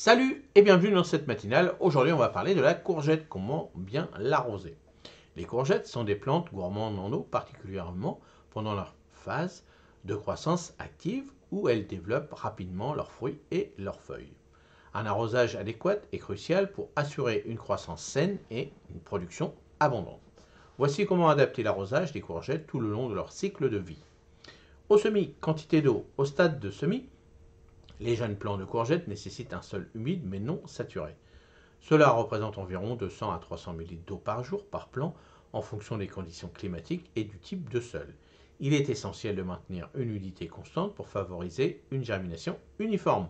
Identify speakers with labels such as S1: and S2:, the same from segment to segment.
S1: Salut et bienvenue dans cette matinale. Aujourd'hui, on va parler de la courgette, comment bien l'arroser. Les courgettes sont des plantes gourmandes en eau, particulièrement pendant leur phase de croissance active où elles développent rapidement leurs fruits et leurs feuilles. Un arrosage adéquat est crucial pour assurer une croissance saine et une production abondante. Voici comment adapter l'arrosage des courgettes tout le long de leur cycle de vie. Au semis, quantité d'eau. Au stade de semis, les jeunes plants de courgettes nécessitent un sol humide mais non saturé. Cela représente environ 200 à 300 ml d'eau par jour par plant en fonction des conditions climatiques et du type de sol. Il est essentiel de maintenir une humidité constante pour favoriser une germination uniforme.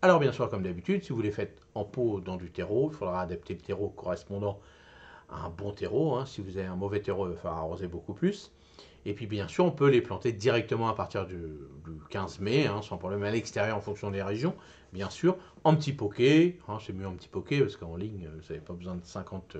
S1: Alors bien sûr, comme d'habitude, si vous les faites en pot dans du terreau, il faudra adapter le terreau correspondant à un bon terreau. Si vous avez un mauvais terreau, il va falloir arroser beaucoup plus. Et puis bien sûr, on peut les planter directement à partir du 15 mai, sans problème, à l'extérieur en fonction des régions, bien sûr, en petit poquet. C'est mieux en petit poquet parce qu'en ligne, vous n'avez pas besoin de 50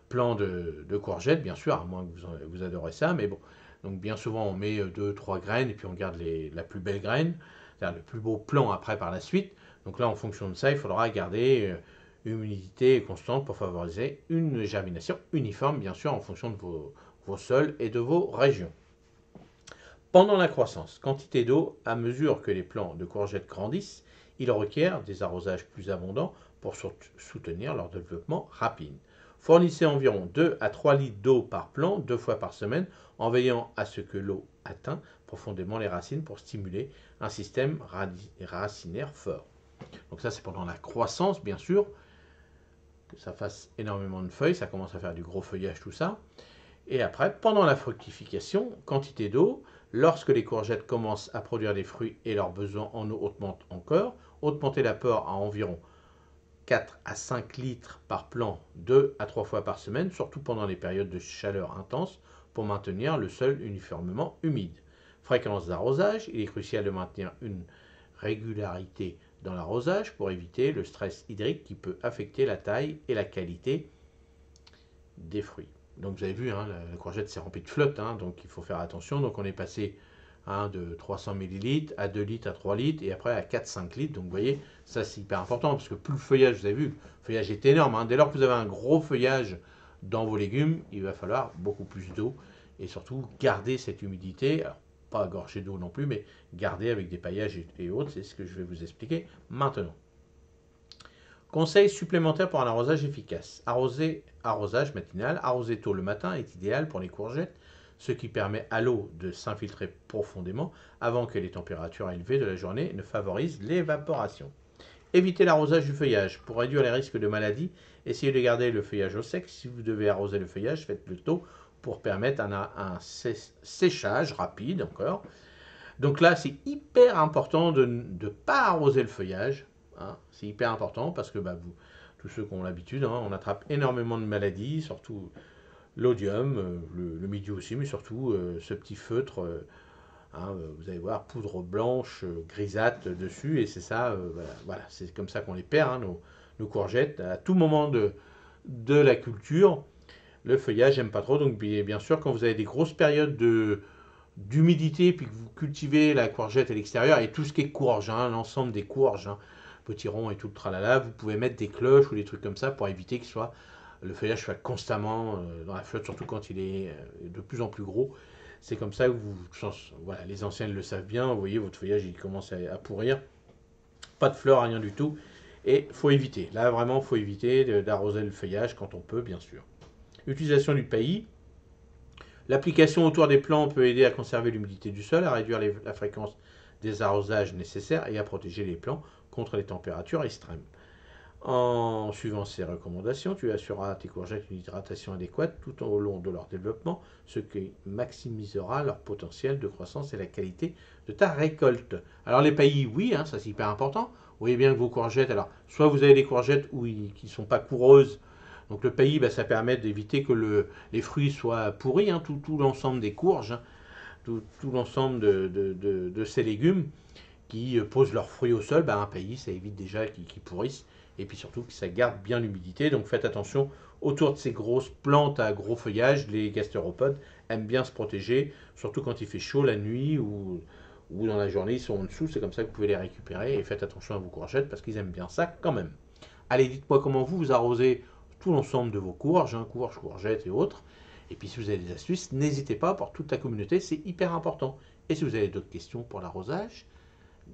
S1: plants de courgettes, bien sûr, à moins que vous adorez ça. Mais bon, donc bien souvent, on met 2-3 graines et puis on garde la plus belle graine, c'est-à-dire le plus beau plant après par la suite. Donc là, en fonction de ça, il faudra garder une humidité constante pour favoriser une germination uniforme, bien sûr, en fonction de vos sols et de vos régions. Pendant la croissance, quantité d'eau, à mesure que les plants de courgettes grandissent, ils requièrent des arrosages plus abondants pour soutenir leur développement rapide. Fournissez environ 2 à 3 litres d'eau par plant 2 fois par semaine en veillant à ce que l'eau atteigne profondément les racines pour stimuler un système racinaire fort. Donc ça c'est pendant la croissance bien sûr, que ça fasse énormément de feuilles, ça commence à faire du gros feuillage tout ça. Et après, pendant la fructification, quantité d'eau, lorsque les courgettes commencent à produire des fruits et leurs besoins en eau augmentent encore, augmentez l'apport à environ 4 à 5 litres par plant 2 à 3 fois par semaine, surtout pendant les périodes de chaleur intense, pour maintenir le sol uniformément humide. Fréquence d'arrosage, il est crucial de maintenir une régularité dans l'arrosage pour éviter le stress hydrique qui peut affecter la taille et la qualité des fruits. Donc vous avez vu, la courgette s'est remplie de flotte, donc il faut faire attention. Donc on est passé de 300 ml à 2 litres, à 3 litres, et après à 4-5 litres. Donc vous voyez, ça c'est hyper important, parce que plus le feuillage, vous avez vu, le feuillage est énorme. Dès lors que vous avez un gros feuillage dans vos légumes, il va falloir beaucoup plus d'eau, et surtout garder cette humidité. Alors, pas gorgé d'eau non plus, mais garder avec des paillages et autres, c'est ce que je vais vous expliquer maintenant. Conseil supplémentaire pour un arrosage efficace. Arrosage matinal, arroser tôt le matin est idéal pour les courgettes, ce qui permet à l'eau de s'infiltrer profondément avant que les températures élevées de la journée ne favorisent l'évaporation. Évitez l'arrosage du feuillage. Pour réduire les risques de maladies, essayez de garder le feuillage au sec. Si vous devez arroser le feuillage, faites-le tôt pour permettre un séchage rapide encore. Donc là, c'est hyper important de ne pas arroser le feuillage. C'est hyper important parce que tous ceux qui ont l'habitude, on attrape énormément de maladies, surtout l'odium, le mildiou aussi, mais surtout ce petit feutre, vous allez voir, poudre blanche, grisâtre dessus, et c'est ça, voilà, c'est comme ça qu'on les perd, nos courgettes, à tout moment de la culture. Le feuillage, j'aime pas trop, donc bien sûr, quand vous avez des grosses périodes d'humidité, puis que vous cultivez la courgette à l'extérieur, et tout ce qui est courge, l'ensemble des courges, potiron et tout le tralala, vous pouvez mettre des cloches ou des trucs comme ça pour éviter que le feuillage soit constamment dans la flotte, surtout quand il est de plus en plus gros. C'est comme ça que voilà, les anciens le savent bien, vous voyez, votre feuillage il commence à pourrir, pas de fleurs, rien du tout, et faut éviter, là vraiment faut éviter d'arroser le feuillage quand on peut, bien sûr. Utilisation du paillis. L'application autour des plants peut aider à conserver l'humidité du sol, à réduire la fréquence des arrosages nécessaires et à protéger les plants contre les températures extrêmes. En suivant ces recommandations, tu assureras à tes courgettes une hydratation adéquate tout au long de leur développement, ce qui maximisera leur potentiel de croissance et la qualité de ta récolte. Alors les paillis, oui, ça c'est hyper important. Vous voyez bien que vos courgettes, alors soit vous avez des courgettes qui ne sont pas coureuses, donc le paillis, ça permet d'éviter que les fruits soient pourris, tout l'ensemble des courges, tout l'ensemble de ces légumes qui posent leurs fruits au sol, un paillis, ça évite déjà qu'ils pourrissent, et puis surtout que ça garde bien l'humidité. Donc faites attention, autour de ces grosses plantes à gros feuillage, les gastéropodes aiment bien se protéger, surtout quand il fait chaud la nuit ou ou dans la journée, ils sont en dessous, c'est comme ça que vous pouvez les récupérer, et faites attention à vos courgettes, parce qu'ils aiment bien ça quand même. Allez, dites-moi comment vous arrosez tout l'ensemble de vos courges, courges, courgettes et autres. Et puis si vous avez des astuces, n'hésitez pas pour toute la communauté, c'est hyper important. Et si vous avez d'autres questions pour l'arrosage,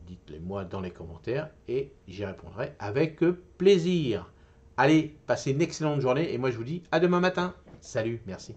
S1: dites-les moi dans les commentaires et j'y répondrai avec plaisir. Allez, passez une excellente journée et moi je vous dis à demain matin. Salut, merci.